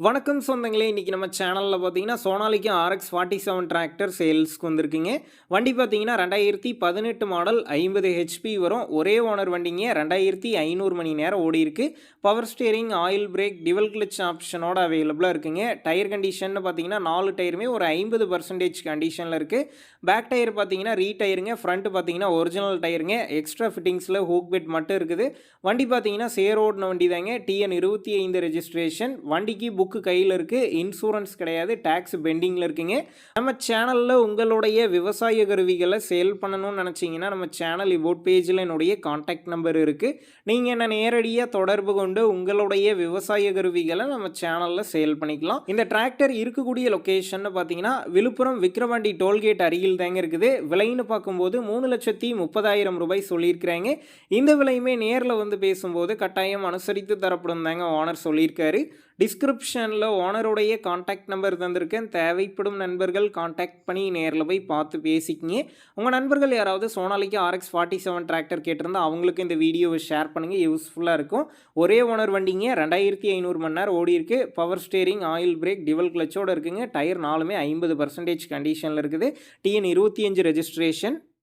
வணக்கம் சொந்தங்களே! இன்னைக்கு நம்ம சேனல்ல பார்த்தீங்கன்னா, சோனாலிக்கா ஆர்எக்ஸ் 47 டிராக்டர் சேல்ஸ்க்கு வந்திருக்குங்க. வண்டி பார்த்தீங்கன்னா 2018 மாடல் 50 ஹெச்பி வரும். ஒரே ஓனர் வண்டிங்க. 2500 மணி நேரம் ஓடியிருக்கு. Power steering, oil brake, dual clutch ஆப்ஷனோட அவைலபிளா இருக்குங்க. டயர் கண்டிஷன்னு பார்த்தீங்கன்னா 4 டயருமே ஒரு 50% கண்டிஷன்ல இருக்கு. பேக் டயர் பார்த்தீங்கன்னா ரீடயருங்க. ஃப்ரண்ட் பார்த்தீங்கன்னா ஒரிஜினல் டயருங்க. எக்ஸ்ட்ரா ஃபிட்டிங்ஸ்ல ஹூக் பெட் மட்டும் இருக்குது. வண்டி பார்த்தீங்கன்னா சேர் ஓடுன வண்டி தாங்க. TN 25 registration. வண்டிக்கு புக் கையில் இருக்குது. இன்சூரன்ஸ் கிடையாது. டேக்ஸ் பெண்டிங்கில் இருக்குங்க. நம்ம சேனலில் உங்களுடைய விவசாய கருவிகளை சேல் பண்ணணும்னு நினச்சிங்கன்னா நம்ம சேனல் இபோட் பேஜில் என்னுடைய கான்டாக்ட் நம்பர் இருக்குது. நீங்கள் என்ன நேரடியாக தொடர்பு கொண்டு உங்களுடைய விவசாய கருவிகளை நம்ம சேனலில் சேல் பண்ணிக்கலாம். இந்த டிராக்டர் இருக்கக்கூடிய லொக்கேஷன் பார்த்தீங்கன்னா விழுப்புரம் விக்கிரவாண்டி டோல்கேட் அருகில் தாங்க இருக்குது. விலைன்னு பார்க்கும்போது 3,30,000 ரூபாய் சொல்லியிருக்கிறாங்க. இந்த விலையுமே நேரில் வந்து பேசும்போது கட்டாயம் அனுசரித்து தரப்படும் தாங்க ஓனர் சொல்லியிருக்காரு. டிஸ்கிரிப்ஷனில் ஓனருடைய கான்டாக்ட் நம்பர் தந்திருக்கேன். தேவைப்படும் நண்பர்கள் கான்டாக்ட் பண்ணி நேரில் போய் பார்த்து பேசிக்கிங்க. உங்கள் நண்பர்கள் யாராவது சோனாலிக்கா ஆர்எக்ஸ் 47 டிராக்டர் கேட்டிருந்தால் அவங்களுக்கு இந்த வீடியோவை ஷேர் பண்ணுங்கள். யூஸ்ஃபுல்லாக இருக்கும். ஒரே ஓனர் வண்டிங்க. 2500 மணி நேரம் ஓடி இருக்கு. Power steering, oil brake, dual கிளச்சோடு இருக்குங்க. டயர் 4மே 50% கண்டிஷனில் இருக்குது. TN 25 registration.